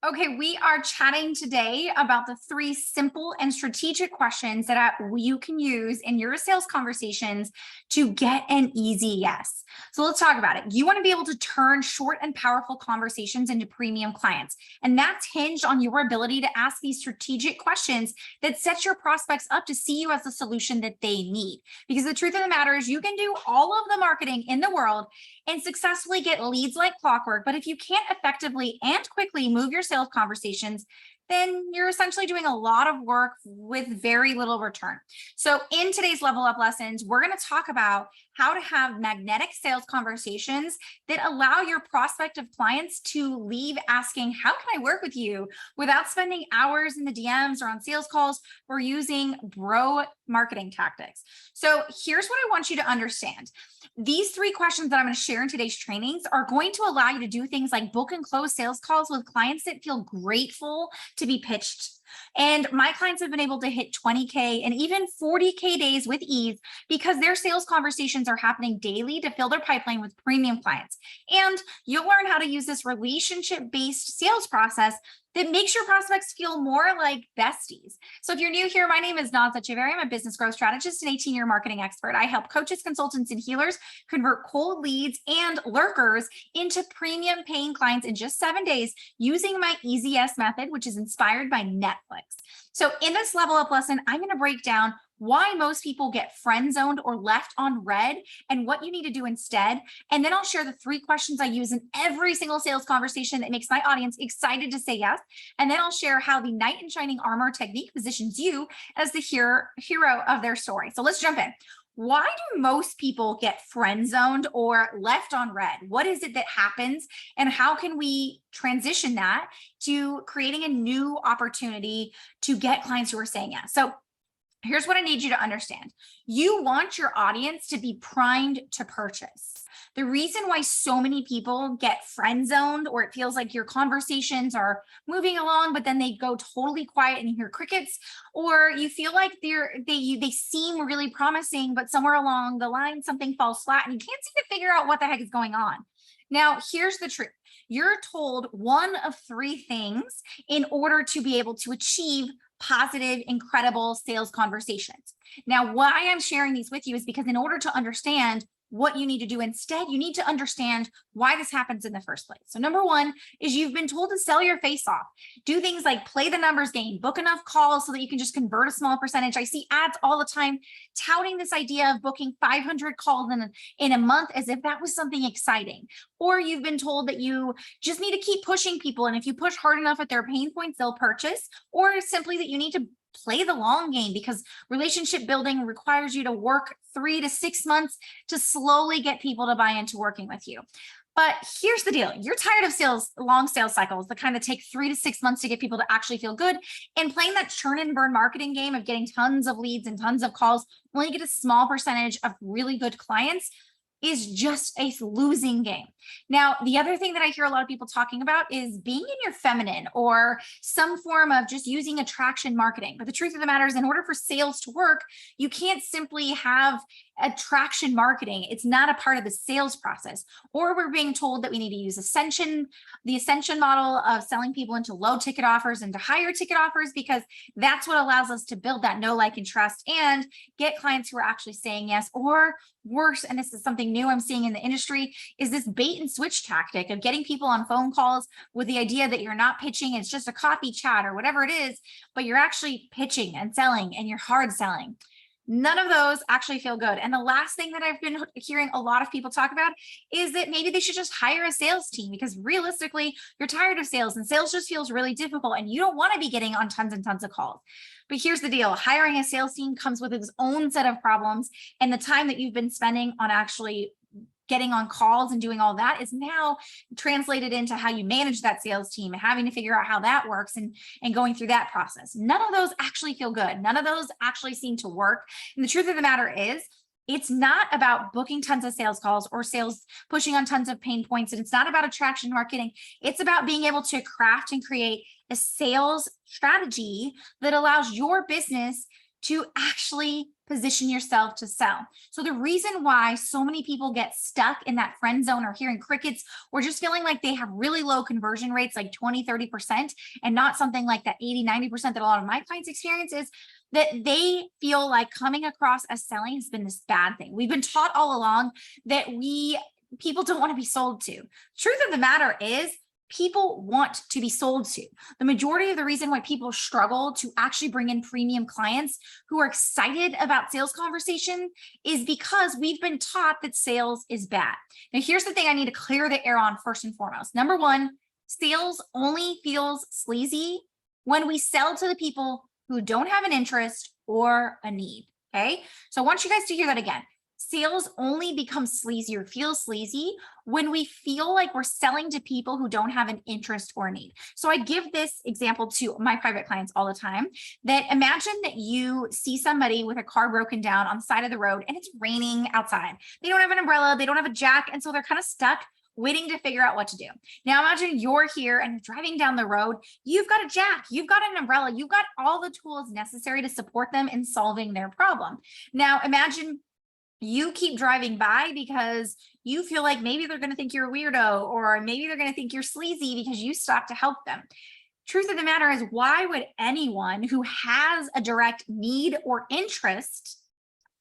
Okay, we are chatting today about the 3 simple and strategic questions that you can use in your sales conversations to get an easy yes. So let's talk about it. You want to be able to turn short and powerful conversations into premium clients. And that's hinged on your ability to ask these strategic questions that set your prospects up to see you as the solution that they need. Because the truth of the matter is, you can do all of the marketing in the world and successfully get leads like clockwork. But if you can't effectively and quickly move your sales conversations, then you're essentially doing a lot of work with very little return. So in today's level up lessons, we're going to talk about how to have magnetic sales conversations that allow your prospective clients to leave asking, how can I work with you, without spending hours in the DMs or on sales calls or using bro marketing tactics. So here's what I want you to understand. These 3 questions that I'm going to share in today's trainings are going to allow you to do things like book and close sales calls with clients that feel grateful to be pitched. And my clients have been able to hit 20K and even 40K days with ease because their sales conversations are happening daily to fill their pipeline with premium clients. And you'll learn how to use this relationship-based sales process that makes your prospects feel more like besties. So if you're new here, my name is Naza Chivari. I'm a business growth strategist and 18-year marketing expert. I help coaches, consultants, and healers convert cold leads and lurkers into premium paying clients in just 7 days using my Easy Yes method, which is inspired by Netflix. So in this level up lesson, I'm going to break down why most people get friend zoned or left on red and what you need to do instead. And then I'll share the 3 questions I use in every single sales conversation that makes my audience excited to say yes. And then I'll share how the knight in shining armor technique positions you as the hero of their story. So let's jump in. Why do most people get friend zoned or left on red? What is it that happens, and how can we transition that to creating a new opportunity to get clients who are saying yes? So here's what I need you to understand. You want your audience to be primed to purchase. The reason why so many people get friend zoned, or it feels like your conversations are moving along, but then they go totally quiet and you hear crickets, or you feel like they seem really promising, but somewhere along the line, something falls flat and you can't seem to figure out what the heck is going on. Now, here's the truth. You're told one of 3 things in order to be able to achieve positive, incredible sales conversations. Now, why I'm sharing these with you is because in order to understand what you need to do instead, you need to understand why this happens in the first place. So number 1 is you've been told to sell your face off. Do things like play the numbers game, book enough calls so that you can just convert a small percentage. I see ads all the time touting this idea of booking 500 calls in a month as if that was something exciting. Or you've been told that you just need to keep pushing people, and if you push hard enough at their pain points, they'll purchase. Or simply that you need to play the long game because relationship building requires you to work 3 to 6 months to slowly get people to buy into working with you. But here's the deal. You're tired of long sales cycles that kind of take 3 to 6 months to get people to actually feel good, and playing that churn and burn marketing game of getting tons of leads and tons of calls, only get a small percentage of really good clients, is just a losing game. Now, the other thing that I hear a lot of people talking about is being in your feminine or some form of just using attraction marketing. But the truth of the matter is, in order for sales to work, you can't simply have attraction marketing. It's not a part of the sales process. Or we're being told that we need to use the ascension model of selling people into low ticket offers and to higher ticket offers, because that's what allows us to build that know, like, and trust and get clients who are actually saying yes. Or worse, and this is something new I'm seeing in the industry, is this bait and switch tactic of getting people on phone calls with the idea that you're not pitching, it's just a coffee chat or whatever it is, but you're actually pitching and selling and you're hard selling. None of those actually feel good. And the last thing that I've been hearing a lot of people talk about is that maybe they should just hire a sales team, because realistically, you're tired of sales and sales just feels really difficult and you don't want to be getting on tons and tons of calls. But here's the deal. Hiring a sales team comes with its own set of problems, and the time that you've been spending on actually getting on calls and doing all that is now translated into how you manage that sales team and having to figure out how that works and going through that process. None of those actually feel good. None of those actually seem to work. And the truth of the matter is, it's not about booking tons of sales calls or sales pushing on tons of pain points. And it's not about attraction marketing. It's about being able to craft and create a sales strategy that allows your business to actually position yourself to sell. So the reason why so many people get stuck in that friend zone or hearing crickets or just feeling like they have really low conversion rates, like 20, 30%, and not something like that 80, 90% that a lot of my clients experience is that they feel like coming across as selling has been this bad thing. We've been taught all along that people don't want to be sold to. Truth of the matter is, people want to be sold to. The majority of the reason why people struggle to actually bring in premium clients who are excited about sales conversation is because we've been taught that sales is bad. Now, here's the thing I need to clear the air on first and foremost. Number one, sales only feels sleazy when we sell to the people who don't have an interest or a need, okay? So I want you guys to hear that again. Sales only becomes sleazy or feels sleazy when we feel like we're selling to people who don't have an interest or need. So I give this example to my private clients all the time, that imagine that you see somebody with a car broken down on the side of the road and it's raining outside. They don't have an umbrella, they don't have a jack, and so they're kind of stuck waiting to figure out what to do. Now imagine you're here and you're driving down the road, you've got a jack, you've got an umbrella, you've got all the tools necessary to support them in solving their problem. Now imagine you keep driving by because you feel like maybe they're going to think you're a weirdo, or maybe they're going to think you're sleazy because you stopped to help them. Truth of the matter is, why would anyone who has a direct need or interest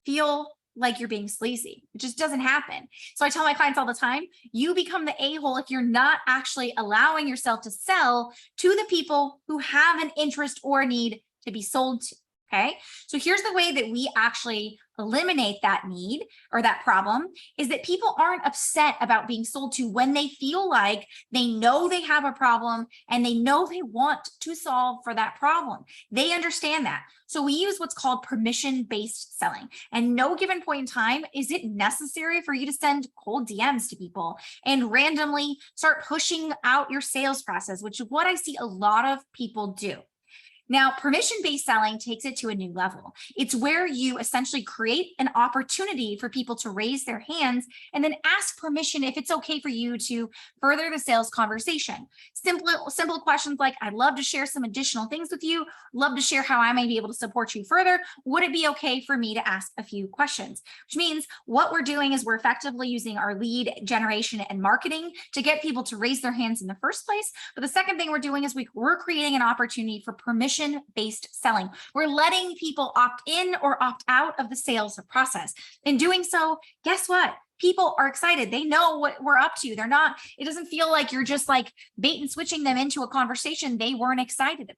feel like you're being sleazy? It just doesn't happen. So I tell my clients all the time, you become the a-hole if you're not actually allowing yourself to sell to the people who have an interest or a need to be sold to. Okay, so here's the way that we actually eliminate that need or that problem, is that people aren't upset about being sold to when they feel like they know they have a problem and they know they want to solve for that problem. They understand that. So we use what's called permission-based selling. And no given point in time is it necessary for you to send cold DMs to people and randomly start pushing out your sales process, which is what I see a lot of people do. Now, permission-based selling takes it to a new level. It's where you essentially create an opportunity for people to raise their hands and then ask permission if it's okay for you to further the sales conversation. Simple questions like, I'd love to share some additional things with you, love to share how I may be able to support you further. Would it be okay for me to ask a few questions? Which means what we're doing is we're effectively using our lead generation and marketing to get people to raise their hands in the first place. But the second thing we're doing is we're creating an opportunity for permission-based selling. We're letting people opt in or opt out of the sales process. In doing so, guess what? People are excited. They know what we're up to. It doesn't feel like you're just like bait and switching them into a conversation they weren't excited about.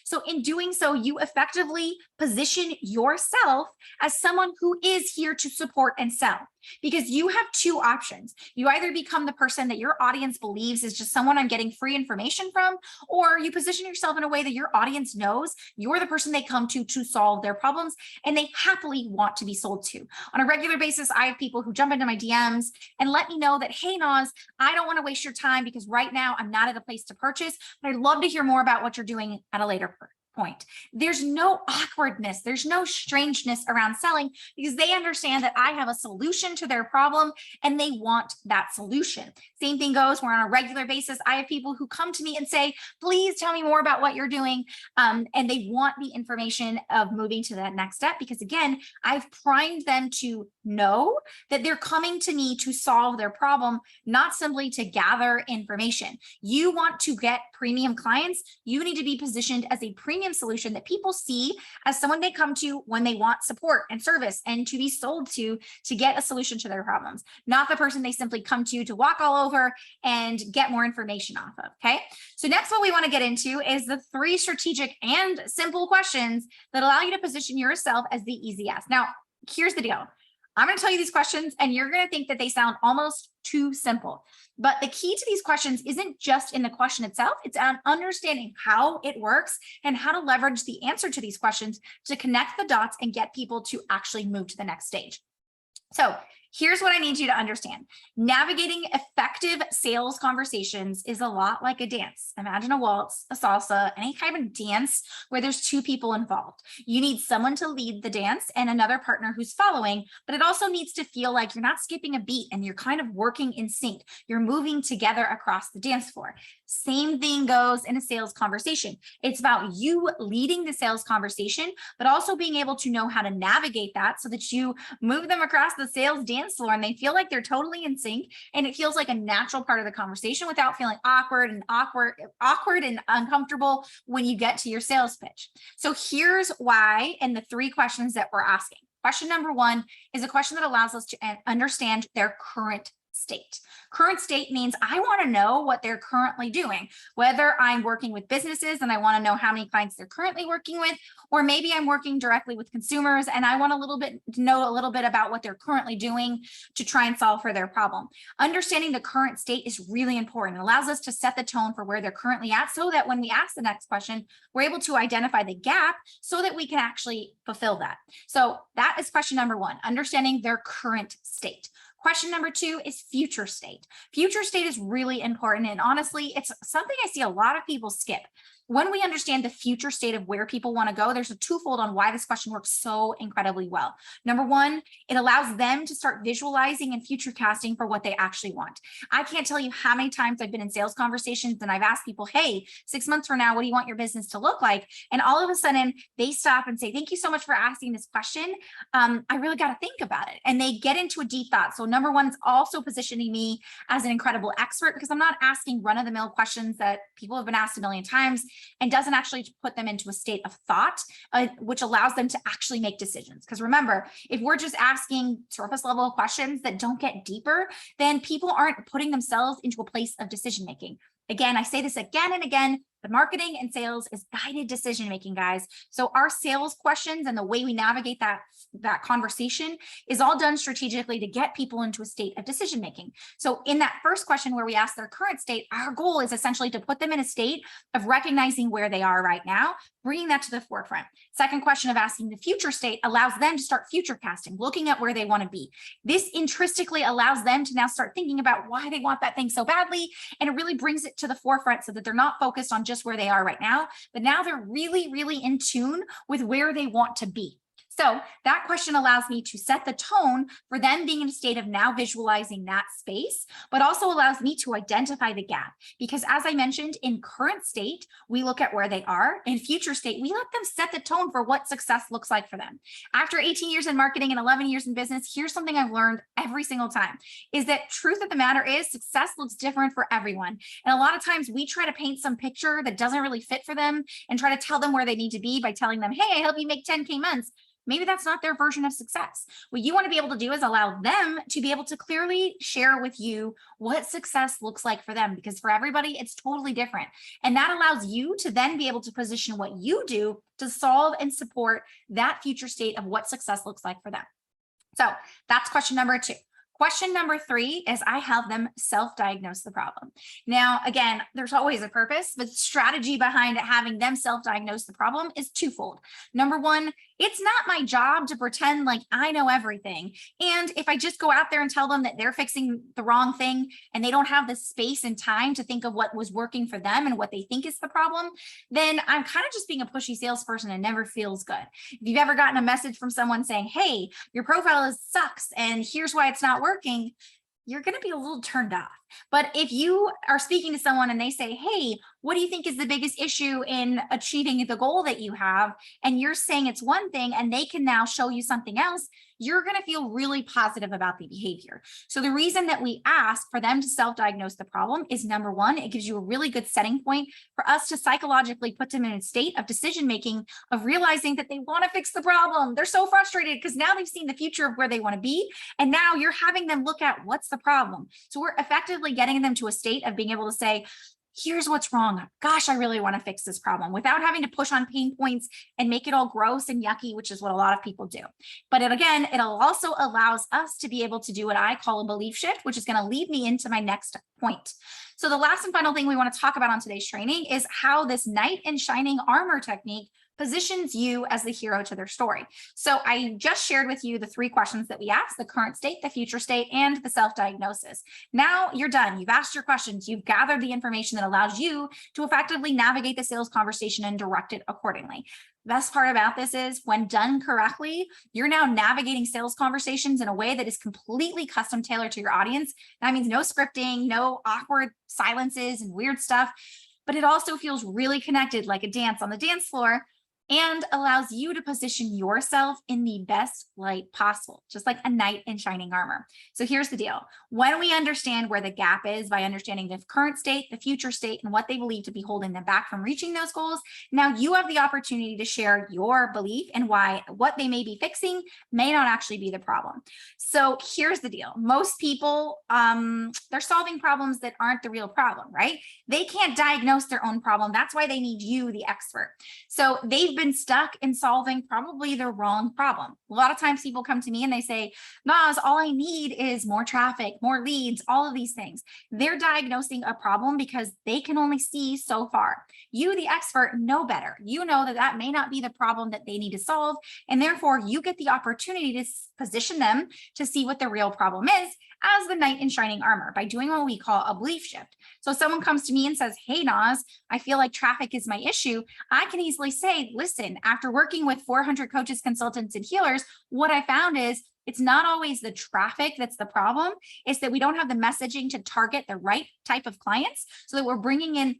So in doing so, you effectively position yourself as someone who is here to support and sell, because you have two options. You either become the person that your audience believes is just someone I'm getting free information from, or you position yourself in a way that your audience knows you're the person they come to solve their problems and they happily want to be sold to. On a regular basis, I have people who jump into my DMs and let me know that, hey, Naz, I don't want to waste your time because right now I'm not at a place to purchase, but I'd love to hear more about what you're doing at a later point. There's no awkwardness. There's no strangeness around selling because they understand that I have a solution to their problem and they want that solution. Same thing goes where on a regular basis, I have people who come to me and say, please tell me more about what you're doing. And they want the information of moving to that next step because again, I've primed them to know that they're coming to me to solve their problem, not simply to gather information. You want to get premium clients, you need to be positioned as a premium solution that people see as someone they come to when they want support and service and to be sold to get a solution to their problems, not the person they simply come to walk all over and get more information off of, okay? So next, what we want to get into is the 3 strategic and simple questions that allow you to position yourself as the easy yes. Now, here's the deal. I'm going to tell you these questions and you're going to think that they sound almost too simple. But the key to these questions isn't just in the question itself. It's on understanding how it works and how to leverage the answer to these questions to connect the dots and get people to actually move to the next stage. So here's what I need you to understand. Navigating effective sales conversations is a lot like a dance. Imagine a waltz, a salsa, any kind of dance where there's 2 people involved. You need someone to lead the dance and another partner who's following, but it also needs to feel like you're not skipping a beat and you're kind of working in sync. You're moving together across the dance floor. Same thing goes in a sales conversation. It's about you leading the sales conversation, but also being able to know how to navigate that so that you move them across the sales dance floor and they feel like they're totally in sync and it feels like a natural part of the conversation without feeling awkward and uncomfortable when you get to your sales pitch. So here's why, and the three questions that we're asking. Question number one is a question that allows us to understand their current state. Current state means I want to know what they're currently doing, whether I'm working with businesses and I want to know how many clients they're currently working with, or maybe I'm working directly with consumers and I want to know a little bit about what they're currently doing to try and solve for their problem. Understanding the current state is really important. It allows us to set the tone for where they're currently at so that when we ask the next question, we're able to identify the gap so that we can actually fulfill that. So that is question number one, understanding their current state. Question number two is future state. Future state is really important. And honestly, it's something I see a lot of people skip. When we understand the future state of where people want to go, there's a twofold on why this question works so incredibly well. Number one, it allows them to start visualizing and future casting for what they actually want. I can't tell you how many times I've been in sales conversations and I've asked people, hey, 6 months from now, what do you want your business to look like? And all of a sudden they stop and say, thank you so much for asking this question. I really got to think about it. And they get into a deep thought. So number one, it's also positioning me as an incredible expert because I'm not asking run-of-the-mill questions that people have been asked a million times, and doesn't actually put them into a state of thought, which allows them to actually make decisions. Because remember, if we're just asking surface level questions that don't get deeper, then people aren't putting themselves into a place of decision making. Again, I say this again and again, the marketing and sales is guided decision making, guys. So our sales questions and the way we navigate that conversation is all done strategically to get people into a state of decision making. So in that first question where we ask their current state, our goal is essentially to put them in a state of recognizing where they are right now, bringing that to the forefront. Second question of asking the future state allows them to start future casting, looking at where they want to be. This intrinsically allows them to now start thinking about why they want that thing so badly, and it really brings it to the forefront so that they're not focused on just where they are right now, but now they're really, really in tune with where they want to be. So that question allows me to set the tone for them being in a state of now visualizing that space, but also allows me to identify the gap. Because as I mentioned, in current state, we look at where they are. In future state, we let them set the tone for what success looks like for them. After 18 years in marketing and 11 years in business, here's something I've learned every single time, is that truth of the matter is success looks different for everyone. And a lot of times we try to paint some picture that doesn't really fit for them and try to tell them where they need to be by telling them, hey, I help you make 10K months. Maybe that's not their version of success. What you want to be able to do is allow them to be able to clearly share with you what success looks like for them, because for everybody, it's totally different. And that allows you to then be able to position what you do to solve and support that future state of what success looks like for them. So that's question number two. Question number three is I have them self-diagnose the problem. Now, again, there's always a purpose, but the strategy behind having them self-diagnose the problem is twofold. Number one, it's not my job to pretend like I know everything. And if I just go out there and tell them that they're fixing the wrong thing and they don't have the space and time to think of what was working for them and what they think is the problem, then I'm kind of just being a pushy salesperson and never feels good. If you've ever gotten a message from someone saying, hey, your profile sucks and here's why it's not working, you're going to be a little turned off. But if you are speaking to someone and they say, hey, what do you think is the biggest issue in achieving the goal that you have? And you're saying it's one thing and they can now show you something else, you're going to feel really positive about the behavior. So the reason that we ask for them to self-diagnose the problem is number one, it gives you a really good setting point for us to psychologically put them in a state of decision-making, of realizing that they want to fix the problem. They're so frustrated because now they've seen the future of where they want to be. And now you're having them look at what's the problem. So we're effectively getting them to a state of being able to say, here's what's wrong. Gosh, I really want to fix this problem, without having to push on pain points and make it all gross and yucky, which is what a lot of people do. But it also allows us to be able to do what I call a belief shift, which is going to lead me into my next point. So the last and final thing we want to talk about on today's training is how this knight in shining armor technique positions you as the hero to their story. So I just shared with you the 3 questions that we asked: the current state, the future state, and the self-diagnosis. Now you're done. You've asked your questions. You've gathered the information that allows you to effectively navigate the sales conversation and direct it accordingly. Best part about this is when done correctly, you're now navigating sales conversations in a way that is completely custom tailored to your audience. That means no scripting, no awkward silences and weird stuff, but it also feels really connected, like a dance on the dance floor, and allows you to position yourself in the best light possible, just like a knight in shining armor. So here's the deal. When we understand where the gap is by understanding the current state, the future state, and what they believe to be holding them back from reaching those goals, now you have the opportunity to share your belief and why what they may be fixing may not actually be the problem. So here's the deal. Most people, they're solving problems that aren't the real problem, right? They can't diagnose their own problem. That's why they need you, the expert. So they've been stuck in solving probably the wrong problem. A lot of times people come to me and they say, Naz, all I need is more traffic, more leads, all of these things. They're diagnosing a problem because they can only see so far. You, the expert, know better. You know that that may not be the problem that they need to solve. And therefore you get the opportunity to position them to see what the real problem is as the knight in shining armor by doing what we call a belief shift. So if someone comes to me and says, hey, Naz, I feel like traffic is my issue, I can easily say, listen, after working with 400 coaches, consultants, and healers, what I found is it's not always the traffic that's the problem. It's that we don't have the messaging to target the right type of clients so that we're bringing in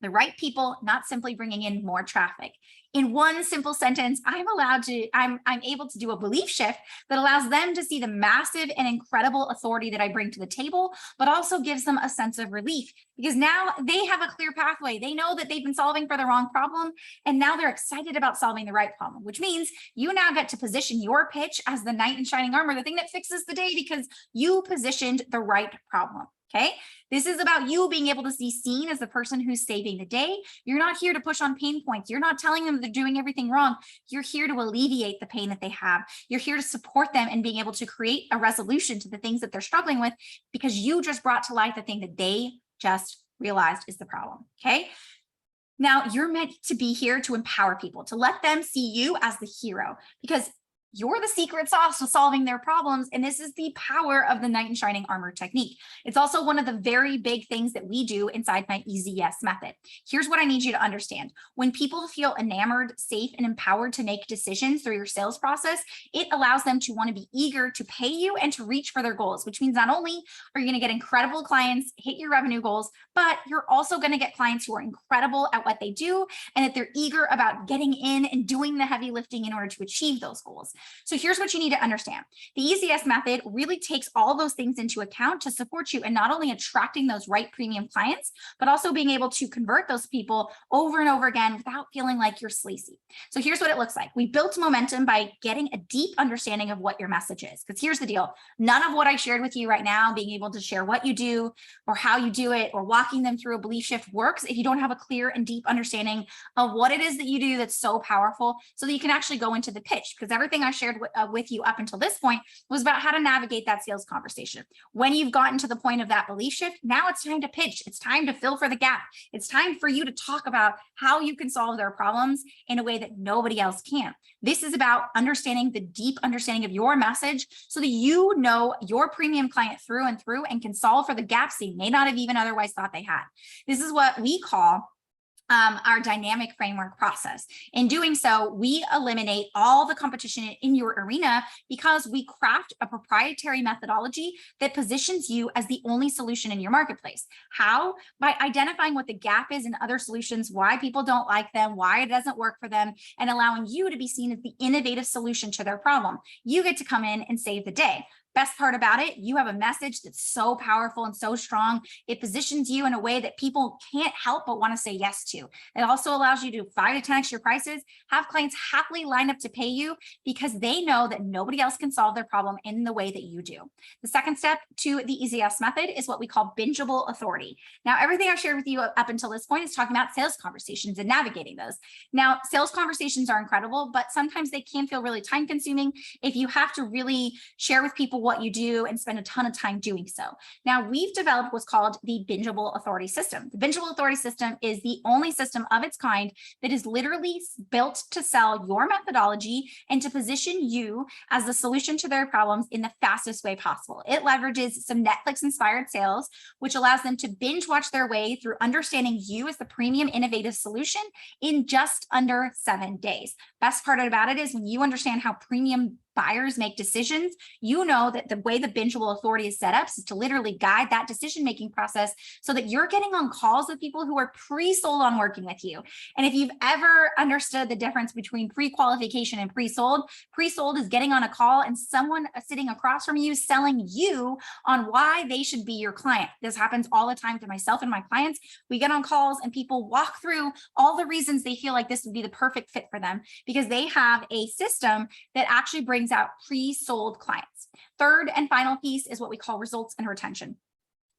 the right people, not simply bringing in more traffic. In one simple sentence, I'm able to do a belief shift that allows them to see the massive and incredible authority that I bring to the table, but also gives them a sense of relief because now they have a clear pathway. They know that they've been solving for the wrong problem, and now they're excited about solving the right problem, which means you now get to position your pitch as the knight in shining armor, the thing that fixes the day because you positioned the right problem. Okay, this is about you being able to be seen as the person who's saving the day. You're not here to push on pain points. You're not telling them they're doing everything wrong. You're here to alleviate the pain that they have. You're here to support them in being able to create a resolution to the things that they're struggling with because you just brought to light the thing that they just realized is the problem. Okay. Now you're meant to be here to empower people, to let them see you as the hero because you're the secret sauce to solving their problems. And this is the power of the knight in shining armor technique. It's also one of the very big things that we do inside my easy yes method. Here's what I need you to understand. When people feel enamored, safe, and empowered to make decisions through your sales process, it allows them to want to be eager to pay you and to reach for their goals, which means not only are you going to get incredible clients, hit your revenue goals, but you're also going to get clients who are incredible at what they do and that they're eager about getting in and doing the heavy lifting in order to achieve those goals. So here's what you need to understand. The ECS method really takes all those things into account to support you in not only attracting those right premium clients, but also being able to convert those people over and over again without feeling like you're sleazy. So here's what it looks like. We built momentum by getting a deep understanding of what your message is. Because here's the deal. None of what I shared with you right now, being able to share what you do or how you do it or walking them through a belief shift works if you don't have a clear and deep understanding of what it is that you do that's so powerful so that you can actually go into the pitch. Because everything I shared with you up until this point was about how to navigate that sales conversation. When you've gotten to the point of that belief shift, now it's time to pitch. It's time to fill for the gap. It's time for you to talk about how you can solve their problems in a way that nobody else can. This is about understanding the deep understanding of your message so that you know your premium client through and through and can solve for the gaps they may not have even otherwise thought they had. This is what we call our dynamic framework process. In doing so, we eliminate all the competition in your arena because we craft a proprietary methodology that positions you as the only solution in your marketplace. How? By identifying what the gap is in other solutions, why people don't like them, why it doesn't work for them, and allowing you to be seen as the innovative solution to their problem. You get to come in and save the day. Best part about it, you have a message that's so powerful and so strong. It positions you in a way that people can't help but want to say yes to. It also allows you to 5 to 10x your prices, have clients happily line up to pay you because they know that nobody else can solve their problem in the way that you do. The second step to the ECS method is what we call Bingeable Authority. Now, everything I've shared with you up until this point is talking about sales conversations and navigating those. Now, sales conversations are incredible, but sometimes they can feel really time consuming if you have to really share with people what you do and spend a ton of time doing so. Now, we've developed what's called the Bingeable Authority system. The Bingeable Authority system is the only system of its kind that is literally built to sell your methodology and to position you as the solution to their problems in the fastest way possible. It leverages some Netflix-inspired sales, which allows them to binge watch their way through understanding you as the premium innovative solution in just under 7 days. Best part about it is when you understand how premium buyers make decisions, you know that the way the Bingeable Authority is set up is to literally guide that decision-making process so that you're getting on calls with people who are pre-sold on working with you. And if you've ever understood the difference between pre-qualification and pre-sold, pre-sold is getting on a call and someone sitting across from you selling you on why they should be your client. This happens all the time to myself and my clients. We get on calls and people walk through all the reasons they feel like this would be the perfect fit for them because they have a system that actually brings out pre-sold clients. Third and final piece is what we call results and retention.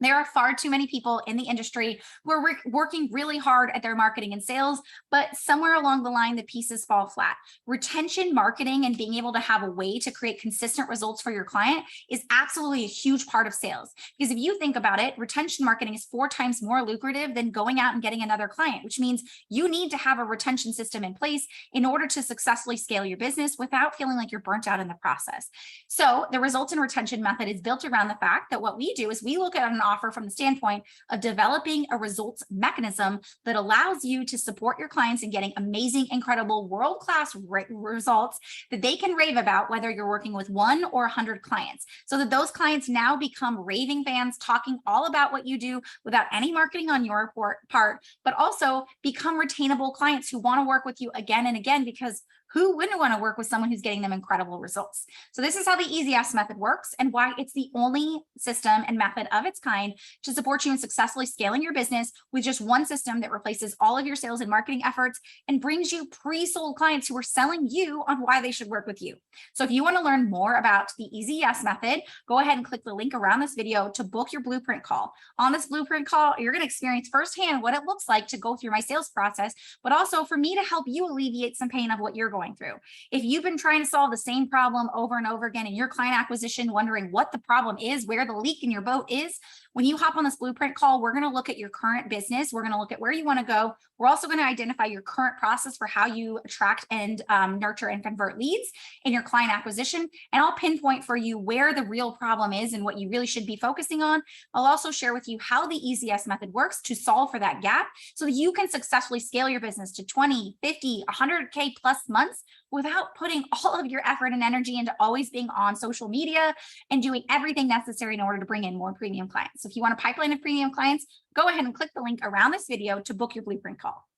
There are far too many people in the industry who are working really hard at their marketing and sales, but somewhere along the line, the pieces fall flat. Retention marketing and being able to have a way to create consistent results for your client is absolutely a huge part of sales. Because if you think about it, retention marketing is 4 times more lucrative than going out and getting another client, which means you need to have a retention system in place in order to successfully scale your business without feeling like you're burnt out in the process. So the results and retention method is built around the fact that what we do is we look at an offer from the standpoint of developing a results mechanism that allows you to support your clients in getting amazing, incredible, world-class results that they can rave about, whether you're working with 1 or 100 clients, so that those clients now become raving fans talking all about what you do without any marketing on your part, but also become retainable clients who want to work with you again and again, because who wouldn't want to work with someone who's getting them incredible results? So this is how the Easy Yes method works and why it's the only system and method of its kind to support you in successfully scaling your business with just one system that replaces all of your sales and marketing efforts and brings you pre-sold clients who are selling you on why they should work with you. So if you want to learn more about the Easy Yes method, go ahead and click the link around this video to book your blueprint call. On this blueprint call, you're going to experience firsthand what it looks like to go through my sales process, but also for me to help you alleviate some pain of what you're going through. If you've been trying to solve the same problem over and over again in your client acquisition, wondering what the problem is, where the leak in your boat is, when you hop on this blueprint call, we're going to look at your current business. We're going to look at where you want to go. We're also going to identify your current process for how you attract and nurture and convert leads in your client acquisition. And I'll pinpoint for you where the real problem is and what you really should be focusing on. I'll also share with you how the Easy Yes method works to solve for that gap so that you can successfully scale your business to 20, 50, 100K plus months without putting all of your effort and energy into always being on social media and doing everything necessary in order to bring in more premium clients. So if you want a pipeline of premium clients, go ahead and click the link around this video to book your blueprint call.